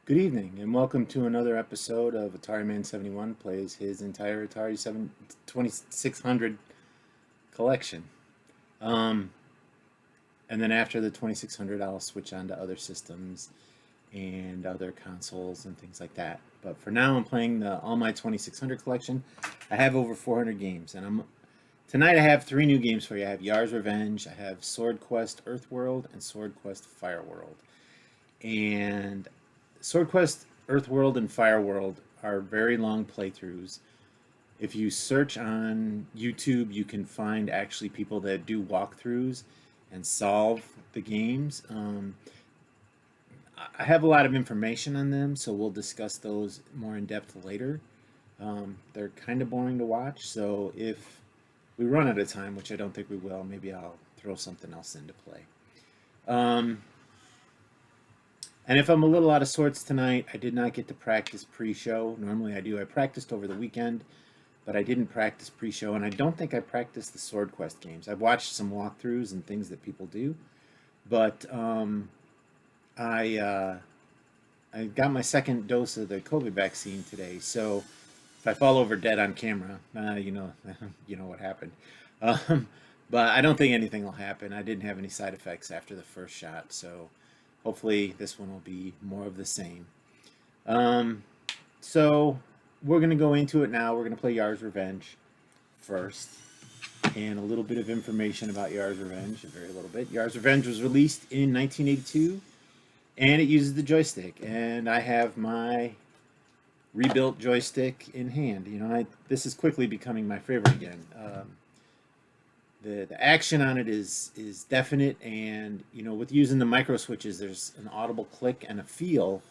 Good evening, and welcome to another episode of Atari Man 71 plays his entire Atari 2600 collection. Um, and then after the 2600, I'll switch on to other systems and other consoles and things like that. But for now, I'm playing all my 2600 collection. I have over 400 games, and tonight I have three new games for you. I have Yars Revenge, I have Swordquest Earthworld, and Swordquest Fireworld. And Swordquest Earthworld and Fireworld are very long playthroughs. If you search on YouTube, you can find actually people that do walkthroughs and solve the games. I have a lot of information on them, so we'll discuss those more in depth later. They're kind of boring to watch, so if we run out of time, which I don't think we will, maybe I'll throw something else into play. And if I'm a little out of sorts tonight, I did not get to practice pre-show. Normally I do. I practiced over the weekend, but I didn't practice pre-show, and I don't think I practiced the Swordquest games. I've watched some walkthroughs and things that people do, but I got my second dose of the COVID vaccine today, so if I fall over dead on camera, you know what happened. Um, but I don't think anything will happen. I didn't have any side effects after the first shot, so hopefully this one will be more of the same. So we're going to go into it now. We're going to play Yars Revenge first. And a little bit of information about Yars Revenge, a very little bit. Yars Revenge was released in 1982, and it uses the joystick. And I have my rebuilt joystick in hand. This is quickly becoming my favorite again. The action on it is definite, and with using the micro switches, there's an audible click and a feel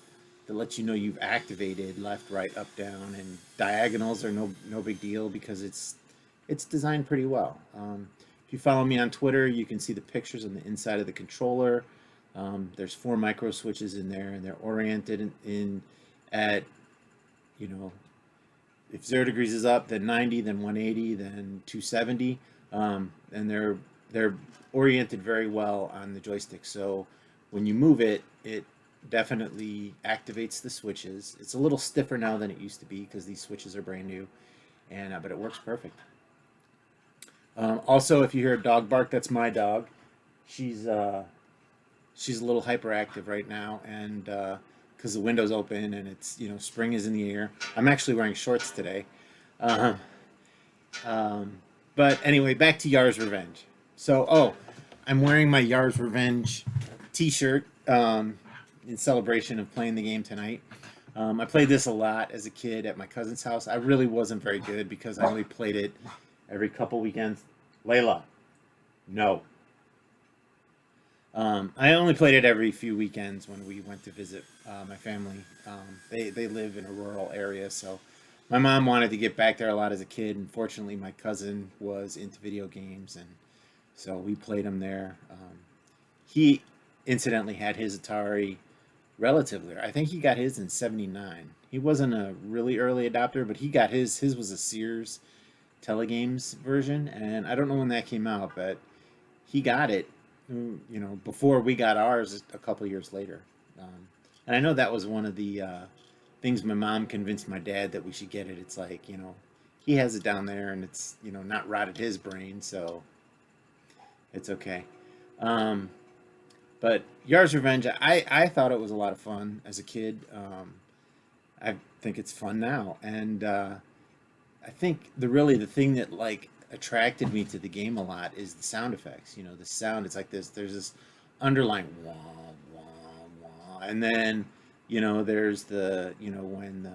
that lets you know you've activated left, right, up, down, and diagonals are no big deal because it's designed pretty well. If you follow me on Twitter, you can see the pictures on the inside of the controller. There's 4 micro switches in there, and they're oriented in at if 0 degrees is up, then 90, then 180, then 270. And they're oriented very well on the joystick. So when you move it, it definitely activates the switches. It's a little stiffer now than it used to be because these switches are brand new, and but it works perfect. Also, if you hear a dog bark, that's my dog. She's a little hyperactive right now, and because the window's open and it's spring is in the air. I'm actually wearing shorts today. Uh, But anyway, back to Yars Revenge. So, I'm wearing my Yars Revenge t-shirt in celebration of playing the game tonight. I played this a lot as a kid at my cousin's house. I really wasn't very good because I only played it every couple weekends. Layla, no. I only played it every few weekends when we went to visit my family. They live in a rural area, so my mom wanted to get back there a lot as a kid. Unfortunately, my cousin was into video games, and so we played him there. He incidentally had his Atari relatively. I think he got his in '79. He wasn't a really early adopter, but he got his. His was a Sears Telegames version, and I don't know when that came out, but he got it, before we got ours a couple years later. And I know that was one of the things my mom convinced my dad that we should get it. It's like, he has it down there and it's, not rotted his brain, so it's okay. But Yars Revenge, I thought it was a lot of fun as a kid. I think it's fun now. And I think the thing that attracted me to the game a lot is the sound effects. The sound, it's like there's this underlying wah, wah, wah. And then there's when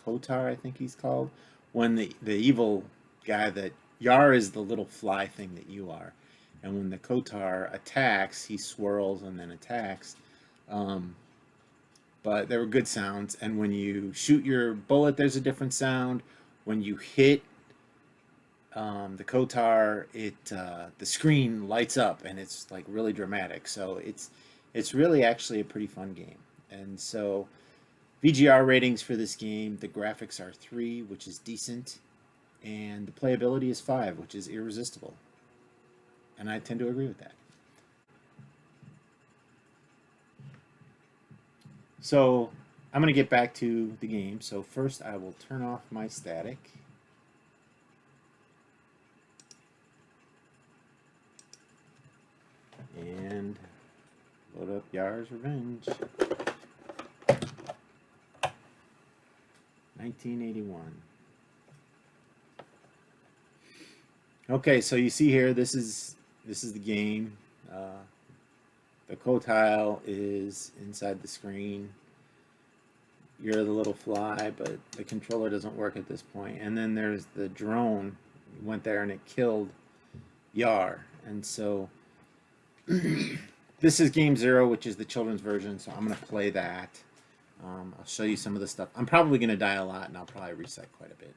Kotar, I think he's called, when the evil guy that Yar is the little fly thing that you are, and when the Kotar attacks, he swirls and then attacks. But there were good sounds, and when you shoot your bullet, there's a different sound. When you hit the Kotar, the screen lights up and it's like really dramatic. So it's really actually a pretty fun game. And so VGR ratings for this game, the graphics are 3, which is decent, and the playability is 5, which is irresistible. And I tend to agree with that. So I'm going to get back to the game. So first I will turn off my static. And load up Yars Revenge. 1981. Okay, so you see here, this is the game. The co-tile is inside the screen. You're the little fly, but the controller doesn't work at this point. And then there's the drone. It went there and it killed Yar. And so this is Game 0, which is the children's version. So I'm going to play that. I'll show you some of the stuff. I'm probably going to die a lot, and I'll probably reset quite a bit.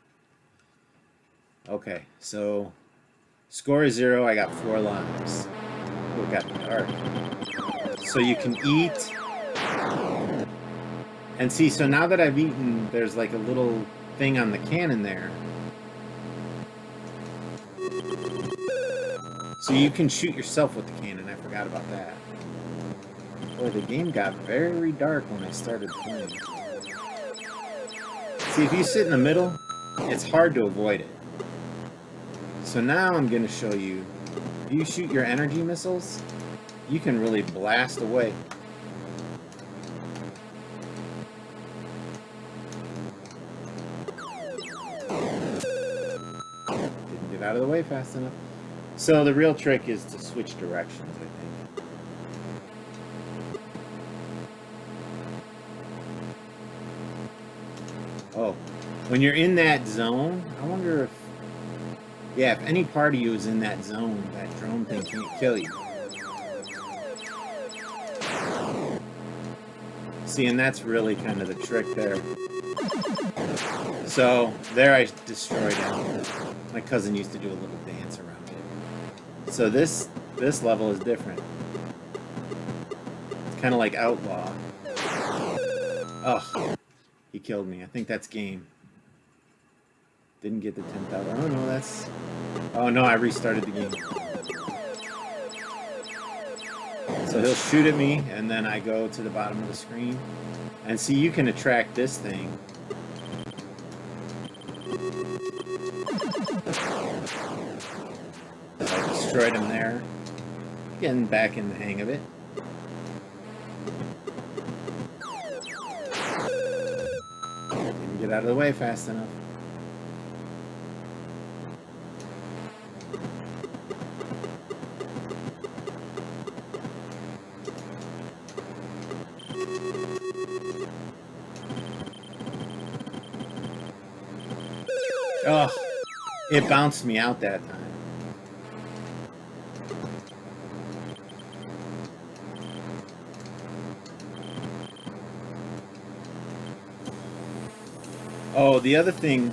Okay, so score is 0. I got 4 lives. Oh, it got dark. So you can eat. And see, so now that I've eaten, there's like a little thing on the cannon there. So you can shoot yourself with the cannon. I forgot about that. Boy, the game got very dark when I started playing. See, if you sit in the middle, it's hard to avoid it. So now I'm going to show you, if you shoot your energy missiles, you can really blast away. Didn't get out of the way fast enough. So the real trick is to switch directions, I think. Oh, when you're in that zone, I wonder if, yeah, if any part of you is in that zone, that drone thing can't kill you. See, and that's really kind of the trick there. So, there I destroyed it. My cousin used to do a little dance around it. So this level is different. It's kind of like Outlaw. Ugh. He killed me. I think that's game. Didn't get the 10,000. Oh no, that's... Oh no, I restarted the game. So he'll shoot at me, and then I go to the bottom of the screen. And see, you can attract this thing. So I destroyed him there. Getting back in the hang of it. Get out of the way fast enough. Oh, it bounced me out that time. Oh, the other thing,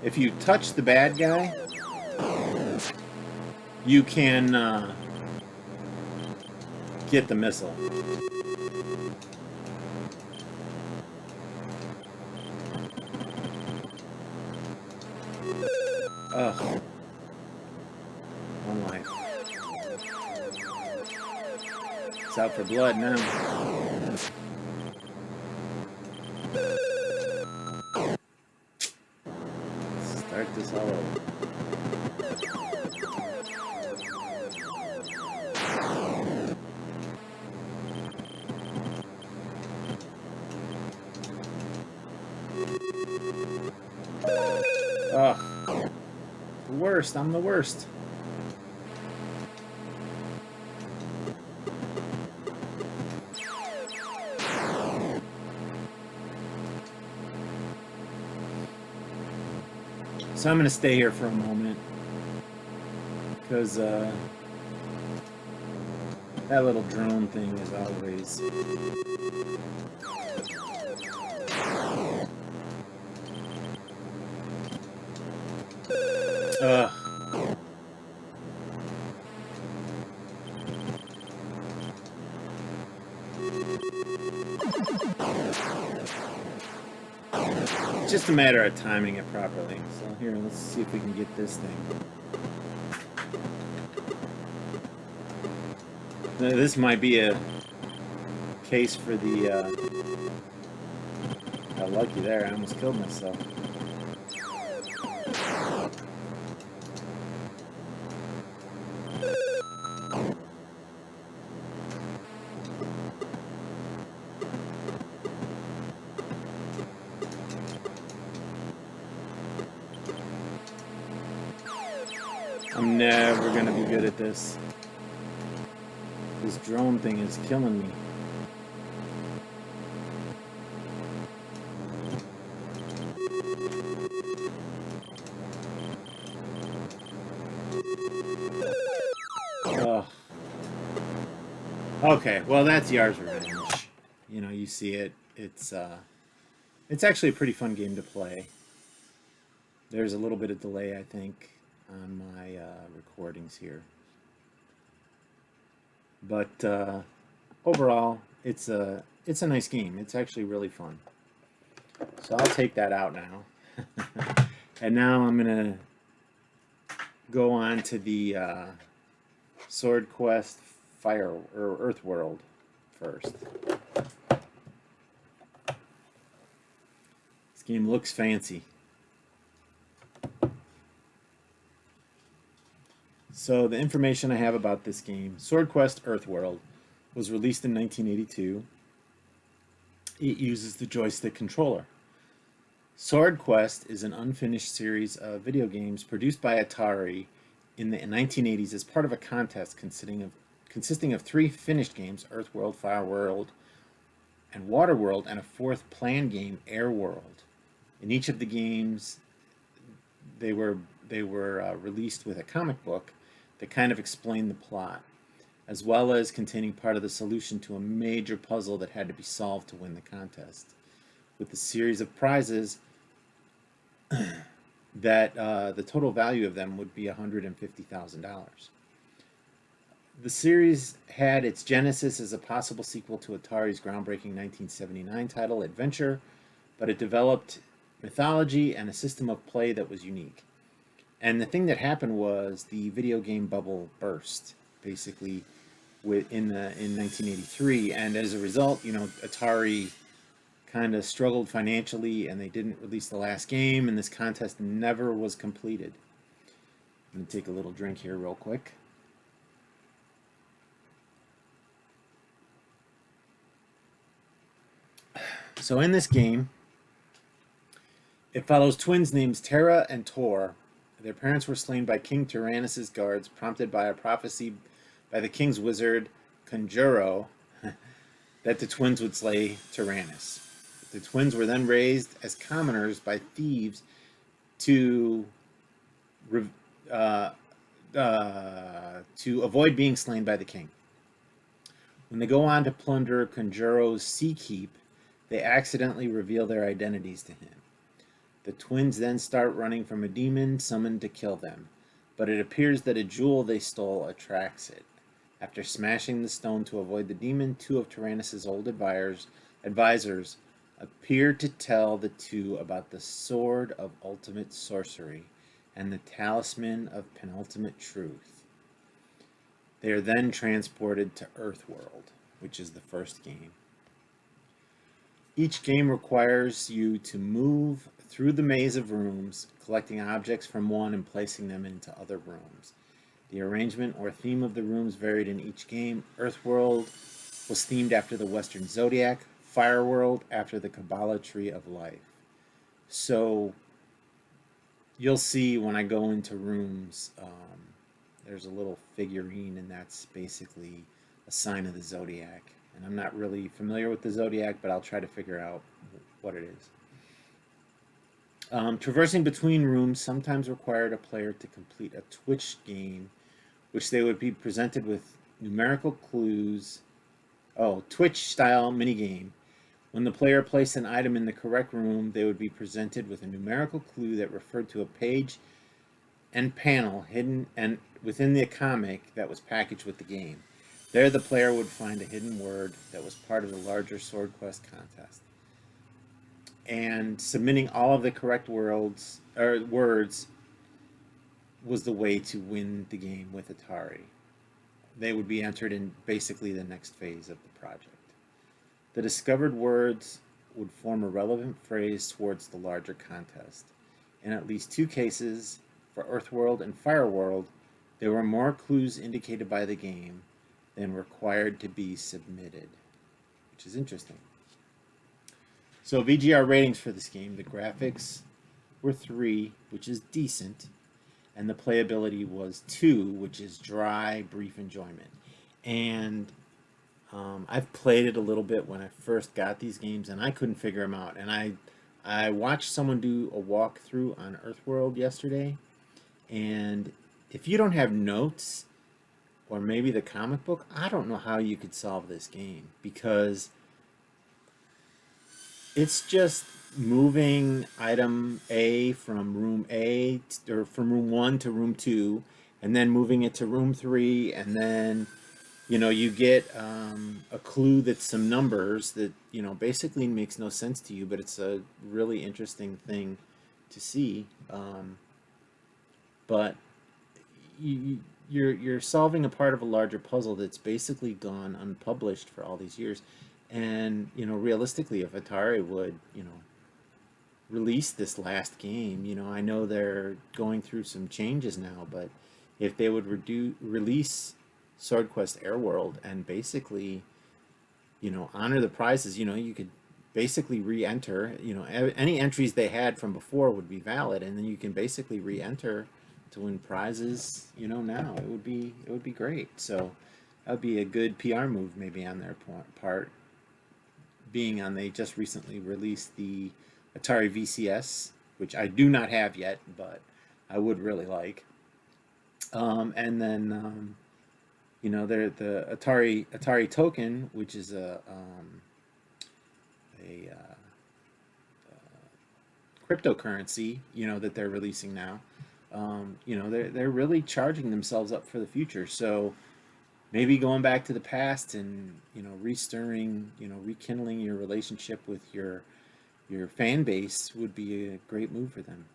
if you touch the bad guy, you can get the missile. Ugh. One life. It's out for blood now. Start this all over. Ugh. The worst. I'm the worst. So I'm going to stay here for a moment because that little drone thing is always... It's just a matter of timing it properly. So here, let's see if we can get this thing. Now, this might be a case for the. Got lucky there. I almost killed myself. I'm never gonna be good at this. This drone thing is killing me. Ugh. Okay, well that's Yars Revenge. You know, you see it. It's actually a pretty fun game to play. There's a little bit of delay, I think, on my recordings here. But overall, it's a nice game. It's actually really fun. So I'll take that out now. And now I'm gonna go on to the Swordquest Earthworld first. This game looks fancy. So the information I have about this game, Swordquest Earthworld, was released in 1982. It uses the joystick controller. Swordquest is an unfinished series of video games produced by Atari in the 1980s as part of a contest consisting of 3 finished games, Earthworld, Fireworld, and Waterworld, and a 4th planned game, Airworld. In each of the games, they were released with a comic book that kind of explained the plot, as well as containing part of the solution to a major puzzle that had to be solved to win the contest, with a series of prizes that the total value of them would be $150,000. The series had its genesis as a possible sequel to Atari's groundbreaking 1979 title, Adventure, but it developed mythology and a system of play that was unique. And the thing that happened was the video game bubble burst, basically, in 1983, and as a result, you know, Atari kind of struggled financially, and they didn't release the last game, and this contest never was completed. I'm gonna take a little drink here real quick. So in this game, it follows twins named Terra and Tor. Their parents were slain by King Tyrannus' guards, prompted by a prophecy by the king's wizard, Conjuro, that the twins would slay Tyrannus. The twins were then raised as commoners by thieves to avoid being slain by the king. When they go on to plunder Conjuro's sea keep, they accidentally reveal their identities to him. The twins then start running from a demon summoned to kill them, but it appears that a jewel they stole attracts it. After smashing the stone to avoid the demon, 2 of Tyrannus' old advisors appear to tell the two about the Sword of Ultimate Sorcery and the Talisman of Penultimate Truth. They are then transported to Earthworld, which is the first game. Each game requires you to move through the maze of rooms, collecting objects from one and placing them into other rooms. The arrangement or theme of the rooms varied in each game. Earthworld was themed after the Western Zodiac, Fireworld after the Kabbalah Tree of Life. So you'll see when I go into rooms, there's a little figurine, and that's basically a sign of the Zodiac. And I'm not really familiar with the Zodiac, but I'll try to figure out what it is. Traversing between rooms sometimes required a player to complete a Twitch game, which they would be presented with numerical clues. Twitch-style minigame. When the player placed an item in the correct room, they would be presented with a numerical clue that referred to a page and panel hidden and within the comic that was packaged with the game. There, the player would find a hidden word that was part of the larger Swordquest contest. And submitting all of the correct words was the way to win the game with Atari. They would be entered in basically the next phase of the project. The discovered words would form a relevant phrase towards the larger contest. In at least 2 cases, for Earthworld and Fireworld, there were more clues indicated by the game than required to be submitted, which is interesting. So VGR ratings for this game, the graphics were 3, which is decent, and the playability was 2, which is dry, brief enjoyment. And I've played it a little bit when I first got these games, and I couldn't figure them out. And I watched someone do a walkthrough on Earthworld yesterday, and if you don't have notes or maybe the comic book, I don't know how you could solve this game, because it's just moving item A from room A or from room 1 to room 2, and then moving it to room 3, and then you get a clue that's some numbers that basically makes no sense to you, but it's a really interesting thing to see. But you're solving a part of a larger puzzle that's basically gone unpublished for all these years. And realistically, if Atari would release this last game, I know they're going through some changes now, but if they would release Swordquest Airworld and basically honor the prizes, you could basically re-enter, any entries they had from before would be valid, and then you can basically re-enter to win prizes now. It would be great. So that would be a good PR move maybe on their part, being on they just recently released the Atari VCS, which I do not have yet, but I would really like. And then they're the Atari token, which is a cryptocurrency, that they're releasing now. They're really charging themselves up for the future. So maybe going back to the past and restirring, rekindling your relationship with your fan base would be a great move for them.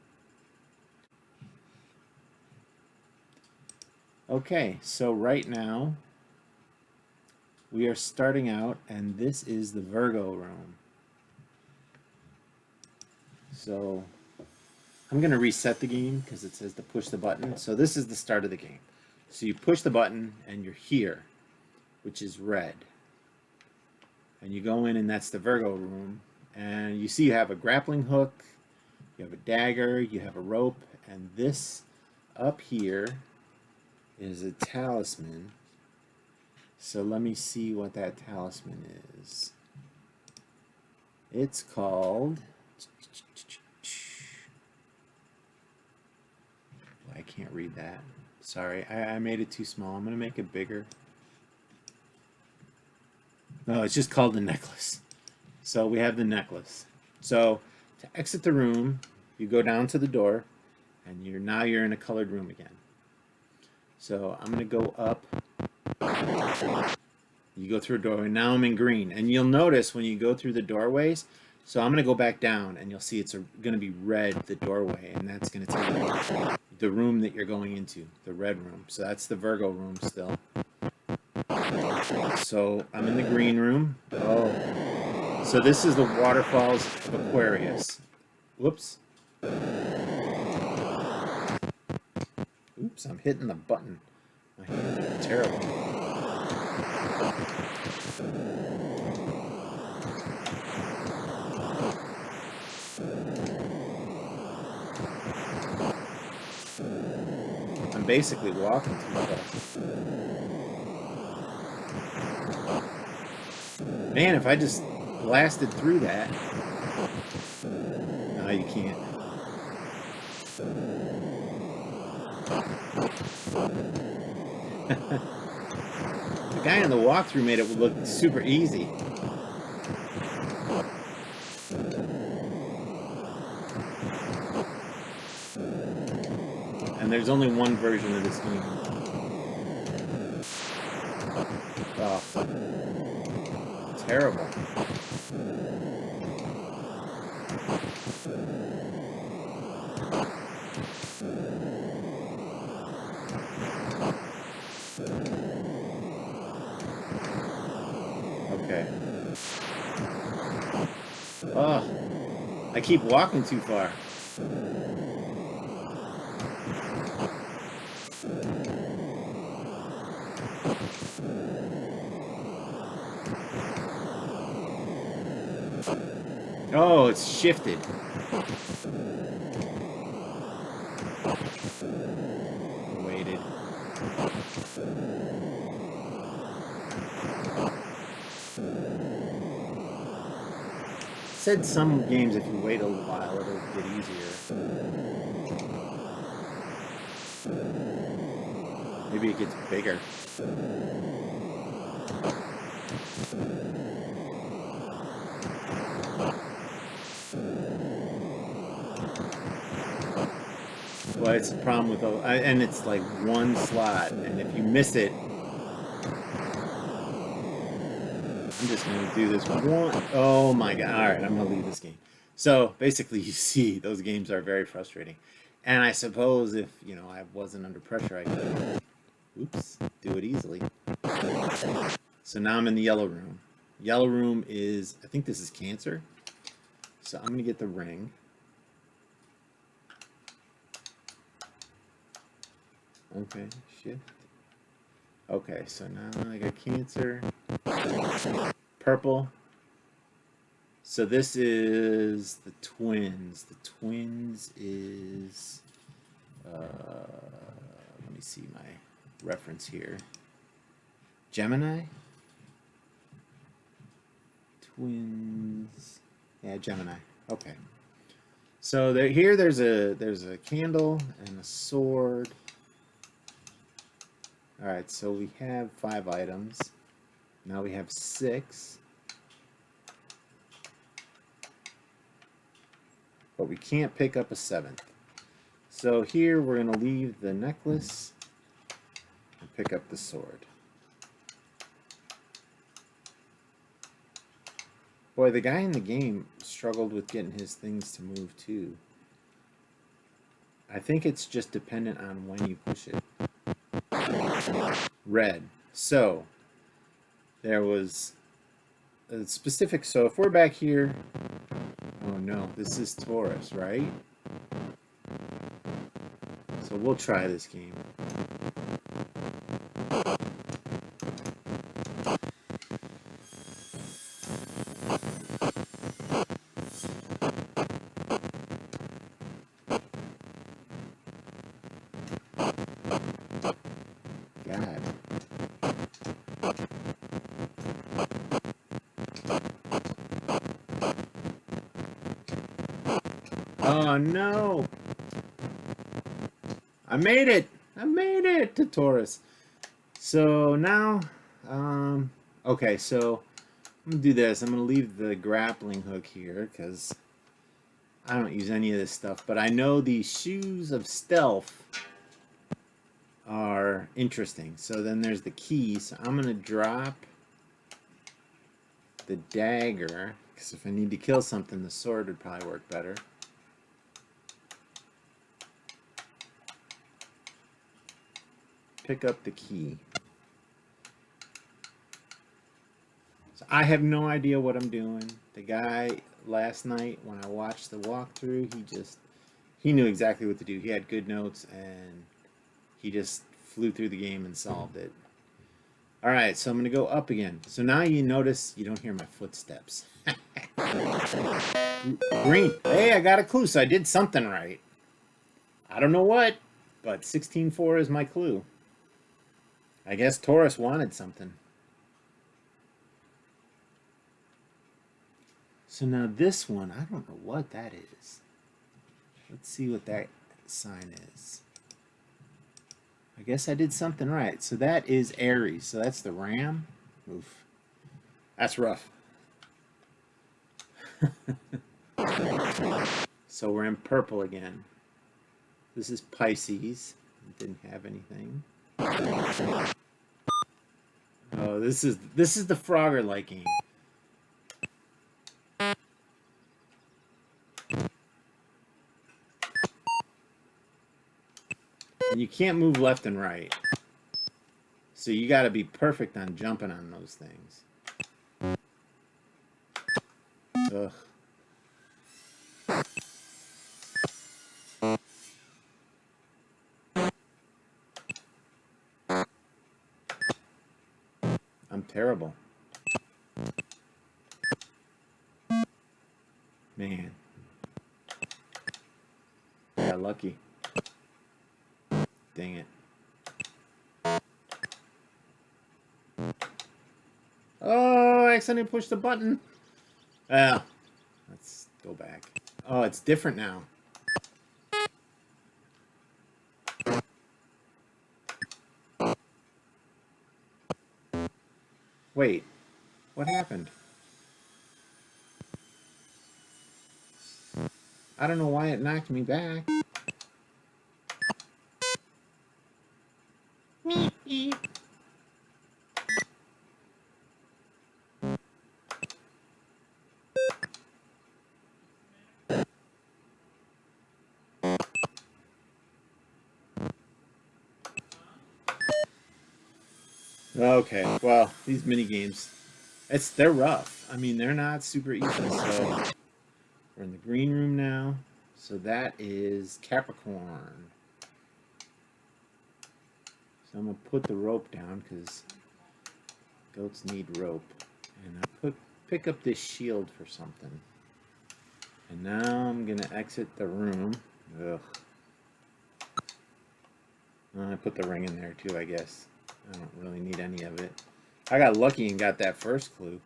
Okay, so right now we are starting out, and this is the Virgo room. So I'm going to reset the game because it says to push the button. So this is the start of the game. So you push the button and you're here, which is red. And you go in, and that's the Virgo room. And you see you have a grappling hook, you have a dagger, you have a rope, and this up here is a talisman. So let me see what that talisman is. It's called... I can't read that. Sorry, I made it too small. I'm going to make it bigger. No, it's just called the necklace. So we have the necklace. So to exit the room, you go down to the door, and now you're in a colored room again. So I'm going to go up. You go through a doorway. Now I'm in green. And you'll notice when you go through the doorways, so I'm going to go back down, and you'll see it's going to be red, the doorway, and that's going to tell you the room that you're going into, the red room. So that's the Virgo room still. So I'm in the green room. Oh. So this is the waterfalls of Aquarius. Whoops. Oops, I'm hitting the button. My hands are terrible. I'm basically walking too fast. Man, if I just blasted through that. No, you can't. The guy in the walkthrough made it look super easy. And there's only one version of this game. Oh. Terrible. Okay. Oh, I keep walking too far. Oh, it's shifted. Waited. Said some games, if you wait a while, it'll get easier. Maybe it gets bigger. Well, it's a problem with and it's like one slot, and if you miss it, I'm just going to do this one. Oh my god. All right, I'm going to leave this game. So basically, you see, those games are very frustrating. And I suppose if, you know, I wasn't under pressure, I could, oops, do it easily. So now I'm in the yellow room. Yellow room is, I think this is Cancer. So I'm going to get the ring. Okay, shift. Okay, so now I got Cancer. Purple. So this is the Twins. The Twins is, let me see my reference here. Gemini? Twins. Yeah, Gemini. Okay. So here there's a candle and a sword. All right, so we have 5 items. Now we have 6. But we can't pick up a 7th. So here we're going to leave the necklace and pick up the sword. Boy, the guy in the game struggled with getting his things to move too. I think it's just dependent on when you push it. Red. So there was a specific, so if we're back here, oh no, this is Taurus, right? So we'll try this game. God. Oh no! I made it! I made it to Taurus. So now, okay, so I'm gonna do this. I'm gonna leave the grappling hook here because I don't use any of this stuff, but I know these shoes of stealth are interesting. So then there's the key. So I'm gonna drop the dagger because if I need to kill something, the sword would probably work better. Pick up the key. So I have no idea what I'm doing. The guy last night when I watched the walkthrough, he knew exactly what to do. He had good notes and he just flew through the game and solved it. All right, so I'm going to go up again. So now you notice you don't hear my footsteps. Green. Hey, I got a clue, so I did something right. I don't know what, but 16-4 is my clue. I guess Taurus wanted something. So now this one, I don't know what that is. Let's see what that sign is. I guess I did something right. So that is Aries. So that's the ram. Oof. That's rough. So we're in purple again. This is Pisces. Didn't have anything. Oh, this is the Frogger-like game. And you can't move left and right. So you got to be perfect on jumping on those things. Ugh. I'm terrible. Man. Got lucky. Dang it. Oh, I accidentally pushed the button. Well, let's go back. Oh, it's different now. Wait, what happened? I don't know why it knocked me back. Meep, meep. Okay, well, these mini games, they're rough. I mean, they're not super easy. So we're in the green room now. So that is Capricorn. So I'm gonna put the rope down because goats need rope, and I pick up this shield for something. And now I'm gonna exit the room. Ugh. I put the ring in there too, I guess. I don't really need any of it. I got lucky and got that first clue.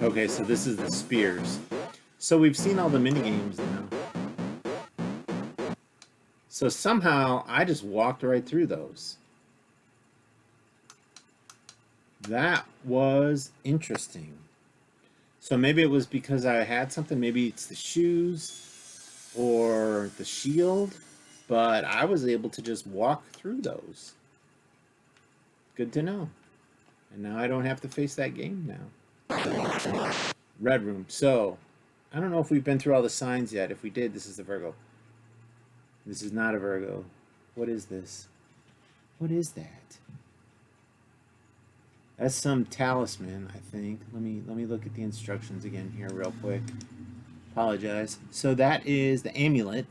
Okay, so this is the spears. So we've seen all the mini games now. So somehow I just walked right through those. That was interesting. So maybe it was because I had something. Maybe it's the shoes or the shield. But I was able to just walk through those. Good to know. And now I don't have to face that game now. Red room. So, I don't know if we've been through all the signs yet. If we did, this is the Virgo. This is not a Virgo. What is this? What is that? That's some talisman, I think. Let me look at the instructions again here real quick. Apologize. So that is the amulet.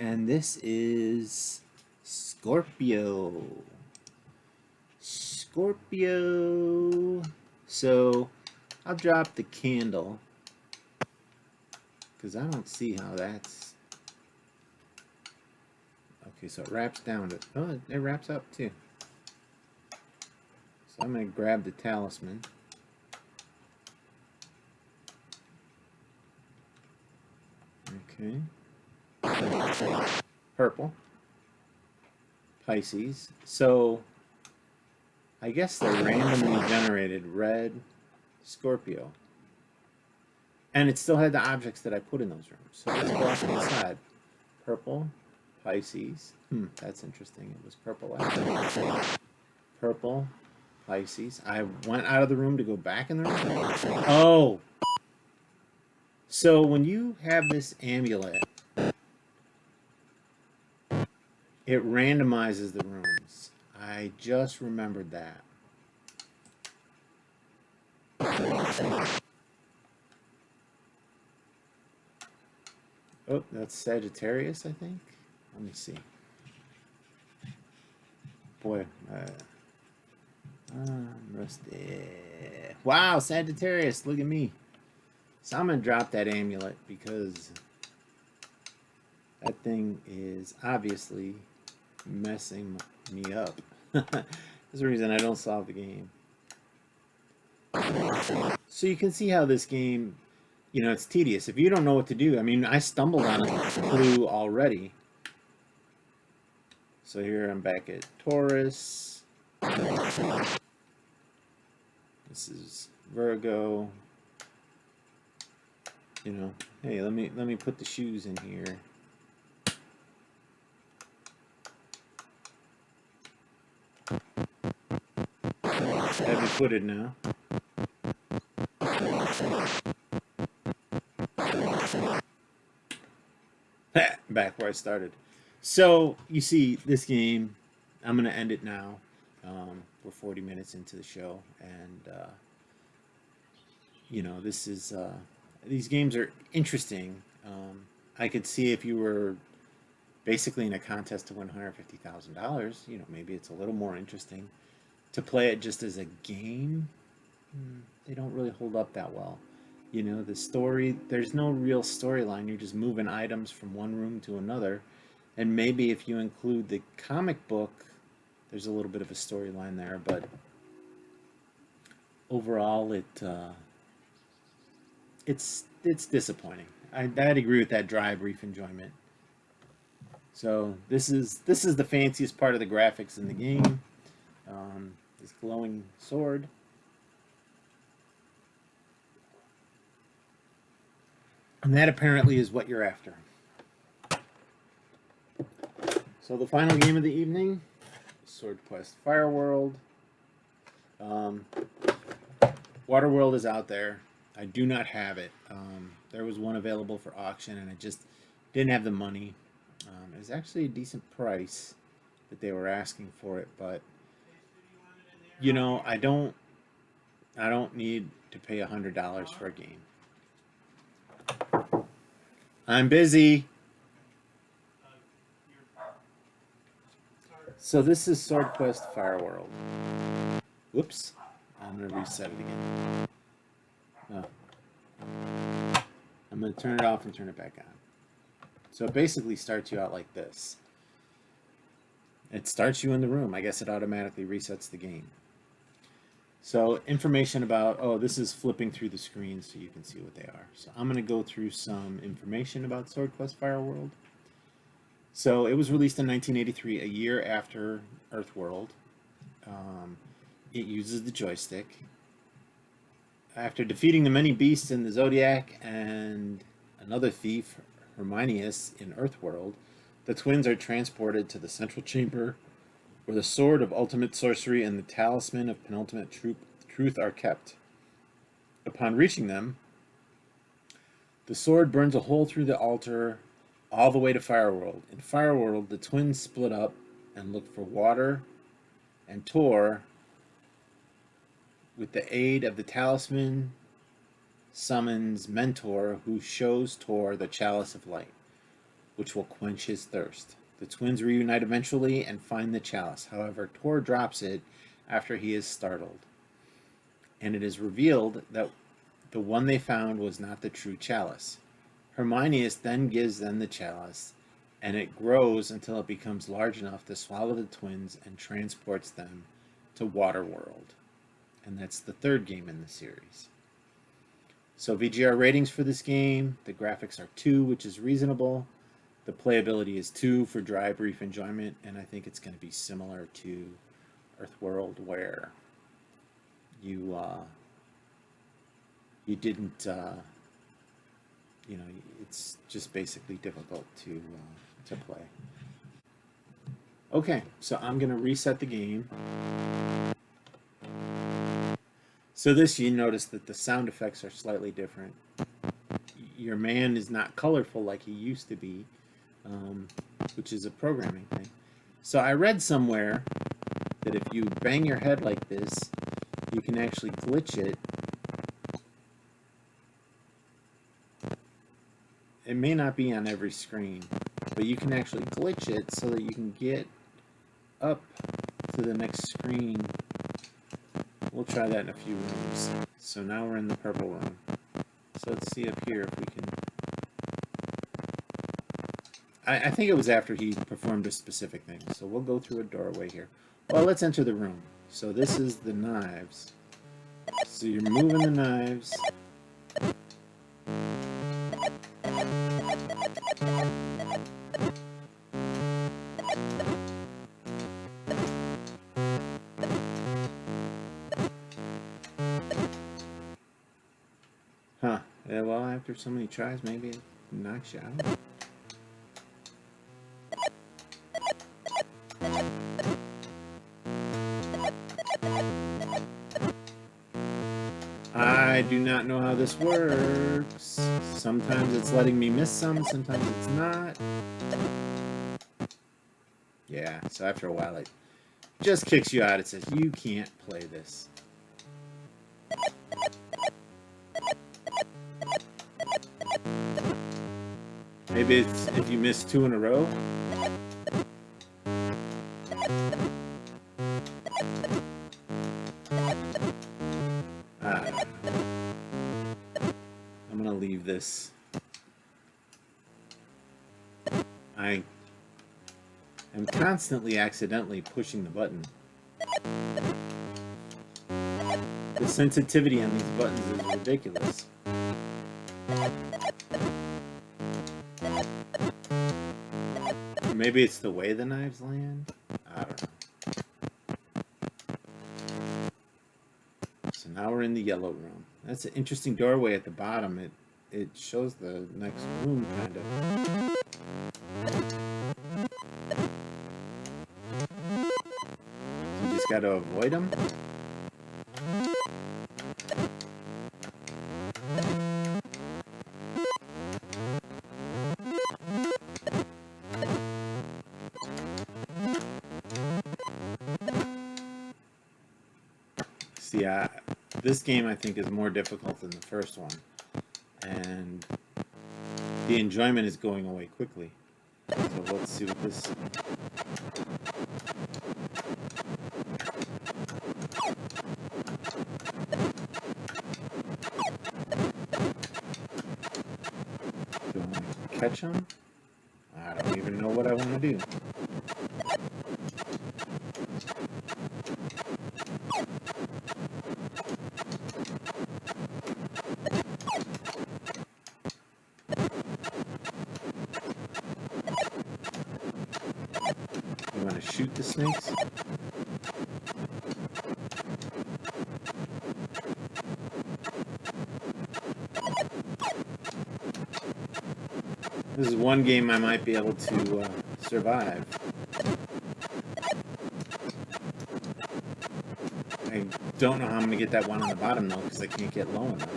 And this is Scorpio. Scorpio. So I'll drop the candle because I don't see how that's. Okay, so it wraps down to. Oh, it wraps up too. So I'm gonna grab the talisman. Okay. Purple. Pisces. So I guess they're randomly generated. Red, Scorpio. And it still had the objects that I put in those rooms. So let's go off to the side. Purple, Pisces. That's interesting. It was purple after. Purple, Pisces. I went out of the room to go back in the room. Oh! So when you have this amulet, it randomizes the rooms. I just remembered that. Oh, that's Sagittarius, I think. Let me see. Boy, I'm rusty. Wow, Sagittarius, look at me. So I'm going to drop that amulet because that thing is obviously messing me up. That's the reason I don't solve the game. So you can see how this game, you know, it's tedious. If you don't know what to do, I mean, I stumbled on a clue already. So here I'm back at Taurus. This is Virgo. You know, hey, let me put the shoes in here. Heavy footed now. Back where I started. So you see this game, I'm gonna end it now. We're 40 minutes into the show, and you know, this is these games are interesting. I could see if you were basically in a contest to win $150,000, maybe it's a little more interesting. To play it just as a game, they don't really hold up that well. The story, there's no real storyline. You're just moving items from one room to another. And maybe if you include the comic book, there's a little bit of a storyline there. But overall, it's disappointing. I'd agree with that dry, brief enjoyment. So this is the fanciest part of the graphics in the game. This glowing sword. And that apparently is what you're after. So the final game of the evening, Swordquest Fireworld. Waterworld is out there. I do not have it. There was one available for auction, and I just didn't have the money. It was actually a decent price that they were asking for it, but I don't need to pay $100 for a game. I'm busy. So this is Swordquest Fireworld. Whoops. I'm going to reset it again. Oh. I'm going to turn it off and turn it back on. So it basically starts you out like this. It starts you in the room. I guess it automatically resets the game. So information about, this is flipping through the screen so you can see what they are. So I'm going to go through some information about Swordquest Fireworld. So it was released in 1983, a year after Earthworld. It uses the joystick. After defeating the many beasts in the Zodiac and another thief, Hermionius, in Earthworld, the twins are transported to the central chamber where the sword of ultimate sorcery and the talisman of penultimate truth are kept. Upon reaching them, the sword burns a hole through the altar all the way to Fireworld. In Fireworld, the twins split up and look for water, and Tor, with the aid of the talisman, summons Mentor, who shows Tor the chalice of light, which will quench his thirst. The twins reunite eventually and find the chalice. However, Tor drops it after he is startled, and it is revealed that the one they found was not the true chalice. Hermionius then gives them the chalice, and it grows until it becomes large enough to swallow the twins and transports them to Waterworld. And that's the third game in the series. So VGR ratings for this game, the graphics are 2, which is reasonable. The playability is 2 for dry, brief enjoyment, and I think it's going to be similar to Earthworld, where you didn't, it's just basically difficult to play. Okay, so I'm going to reset the game. So this, you notice that the sound effects are slightly different. Your man is not colorful like he used to be, which is a programming thing. So I read somewhere that if you bang your head like this, you can actually glitch it. It may not be on every screen, but you can actually glitch it so that you can get up to the next screen. We'll try that in a few rooms. So now we're in the purple room. So let's see up here if we can... I think it was after he performed a specific thing. So we'll go through a doorway here. Well, let's enter the room. So this is the knives. So you're moving the knives. Huh. Yeah, well, after so many tries, maybe it knocks you out. I do not know how this works. Sometimes it's letting me miss some, sometimes it's not. Yeah, so after a while it just kicks you out. It says, you can't play this. Maybe it's if you miss 2 in a row. I'm gonna leave this. I am constantly accidentally pushing the button. The sensitivity on these buttons is ridiculous. Or maybe it's the way the knives land. I don't know. So now we're in the yellow room. That's an interesting doorway at the bottom. It shows the next room, kind of. You just got to avoid them. See, this game I think is more difficult than the first one, and the enjoyment is going away quickly. So let's see what this. Do I want to catch them? I don't even know what I want to do. You want to shoot the snakes? This is one game I might be able to survive. I don't know how I'm going to get that one on the bottom though, because I can't get low enough.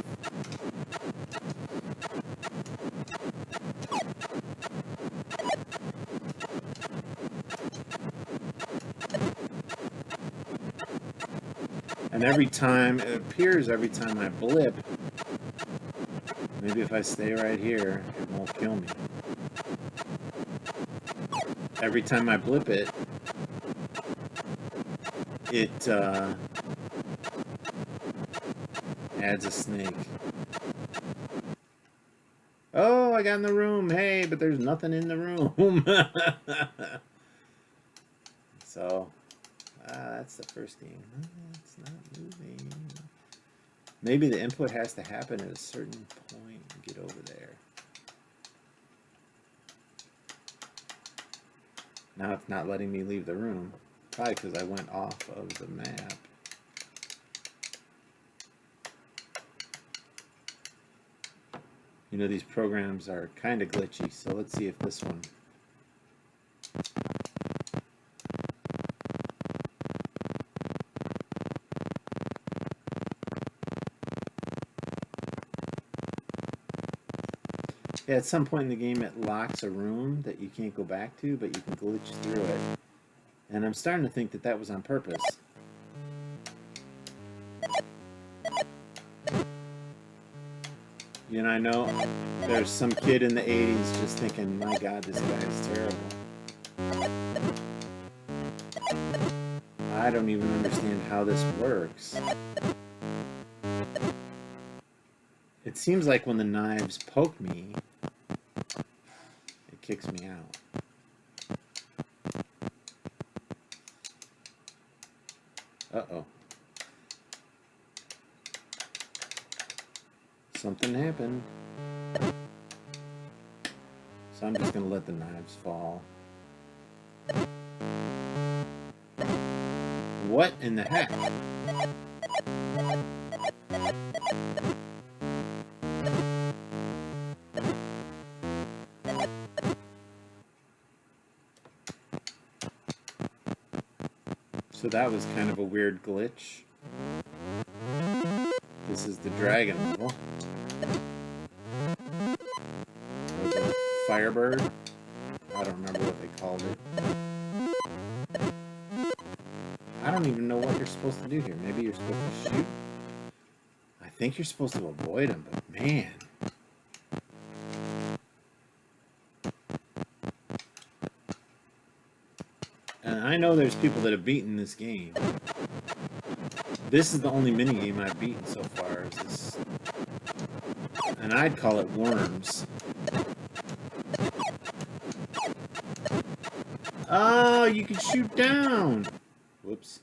And every time, it appears every time I blip, maybe if I stay right here, it won't kill me. Every time I blip it, it adds a snake. Oh, I got in the room. Hey, but there's nothing in the room. So, that's the first game. It's not moving. Maybe the input has to happen at a certain point to get over there. Now it's not letting me leave the room. Probably because I went off of the map. You know, these programs are kind of glitchy, so let's see if this one. Yeah, at some point in the game it locks a room that you can't go back to, but you can glitch through it. And I'm starting to think that that was on purpose. You know, I know there's some kid in the 80s just thinking, my God, this guy is terrible. I don't even understand how this works. It seems like when the knives poke me, it kicks me out. Uh-oh. Something happened. So I'm just going to let the knives fall. What in the heck? So that was kind of a weird glitch. This is the dragon level. Or the Firebird. I don't remember what they called it. I don't even know what you're supposed to do here. Maybe you're supposed to shoot. I think you're supposed to avoid them, but man. And I know there's people that have beaten this game. This is the only minigame I've beaten so far. Is this, and I'd call it Worms. Oh, you can shoot down. Whoops.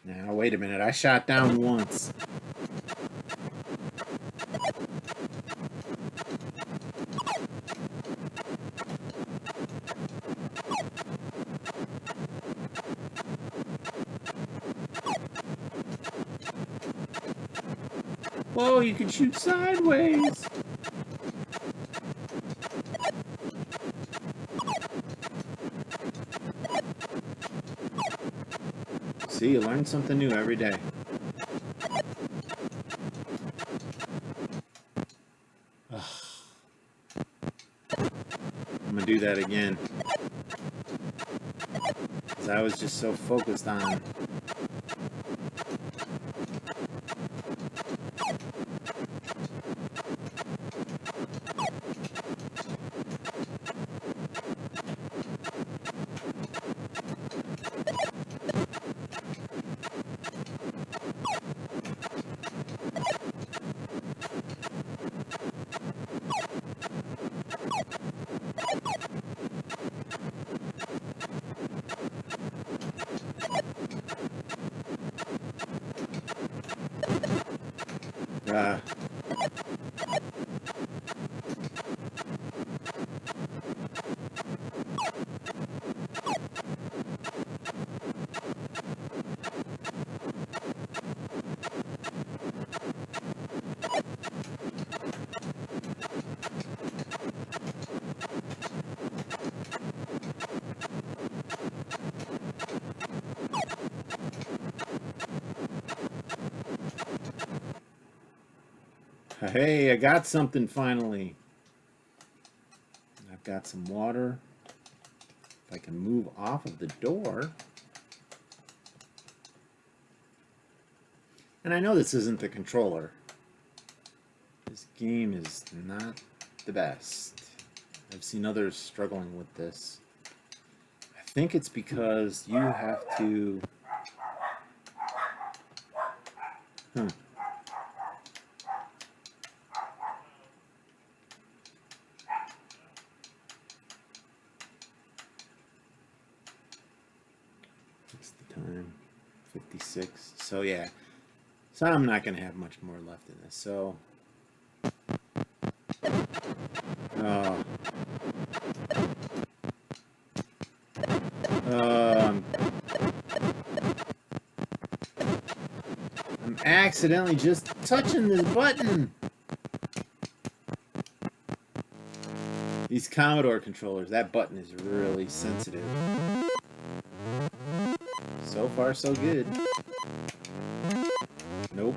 Now, wait a minute. I shot down once. Whoa, you can shoot sideways. See, you learn something new every day. Ugh. I'm gonna do that again. Because I was just so focused on... Hey, I got something finally. I've got some water. If I can move off of the door. And I know this isn't the controller. This game is not the best. I've seen others struggling with this. I think it's because you have to... What's the time? 56. So yeah. So I'm not going to have much more left in this. So... I'm accidentally just touching this button. These Commodore controllers, that button is really sensitive. So far, so good. Nope.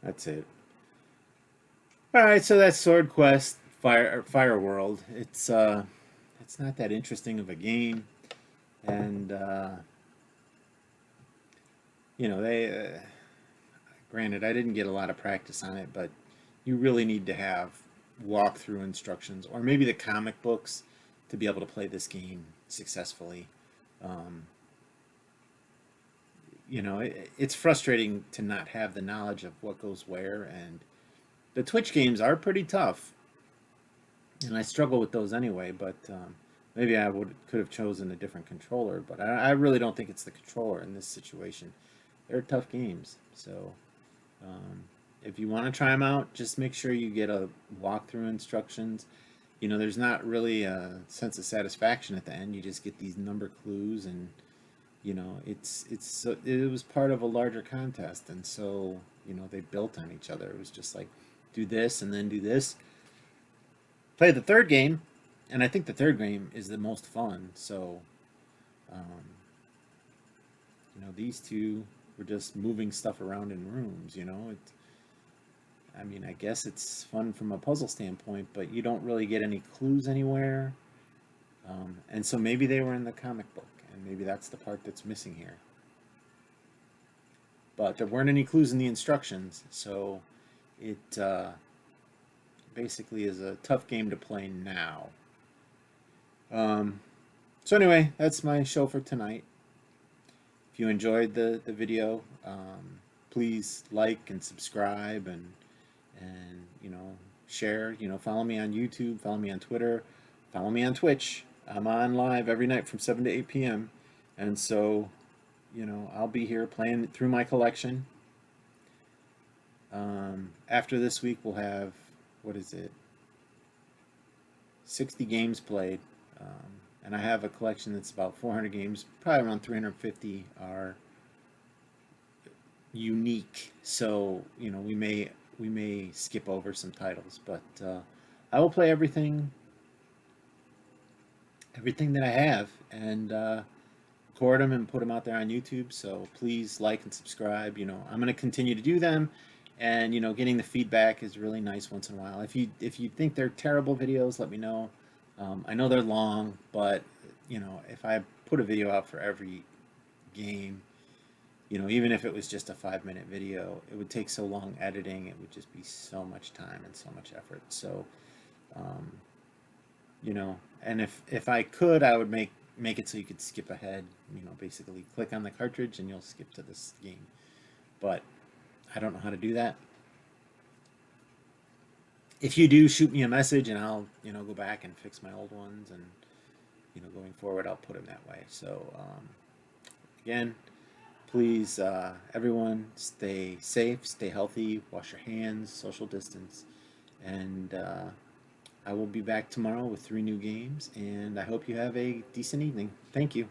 That's it. Alright, so that's Swordquest Fireworld. It's not that interesting of a game. And, you know, granted, I didn't get a lot of practice on it, but you really need to have walkthrough instructions, or maybe the comic books, to be able to play this game successfully. You know, it's frustrating to not have the knowledge of what goes where, and the Twitch games are pretty tough, and I struggle with those anyway, but maybe I could have chosen a different controller, but I really don't think it's the controller in this situation. They're tough games, so if you want to try them out, just make sure you get a walkthrough instructions. You know, there's not really a sense of satisfaction at the end. You just get these number clues, and you know, it was part of a larger contest, and so you know they built on each other. It was just like, do this and then do this. Play the third game, and I think the third game is the most fun. So, you know, these two were just moving stuff around in rooms. You know, I mean, I guess it's fun from a puzzle standpoint, but you don't really get any clues anywhere. And so maybe they were in the comic book, and maybe that's the part that's missing here. But there weren't any clues in the instructions, so it basically is a tough game to play now. Um, so anyway, that's my show for tonight. If you enjoyed the video, please like and subscribe and share. Follow me on YouTube, follow me on Twitter, follow me on Twitch. I'm on live every night from 7 to 8 p.m. And so, I'll be here playing through my collection. After this week, we'll have, what is it, 60 games played. And I have a collection that's about 400 games. Probably around 350 are unique. So, we may skip over some titles, but I will play everything that I have, and record them and put them out there on YouTube. So please like and subscribe. I'm going to continue to do them, and getting the feedback is really nice once in a while. If you think they're terrible videos, let me know. I know they're long, but if I put a video out for every game, even if it was just a 5-minute video, it would take so long editing. It would just be so much time and so much effort. So, and if I could, I would make it so you could skip ahead. Basically click on the cartridge and you'll skip to this game. But I don't know how to do that. If you do, shoot me a message and I'll go back and fix my old ones, and going forward I'll put them that way. So again, please, everyone, stay safe, stay healthy, wash your hands, social distance, and I will be back tomorrow with 3 new games, and I hope you have a decent evening. Thank you.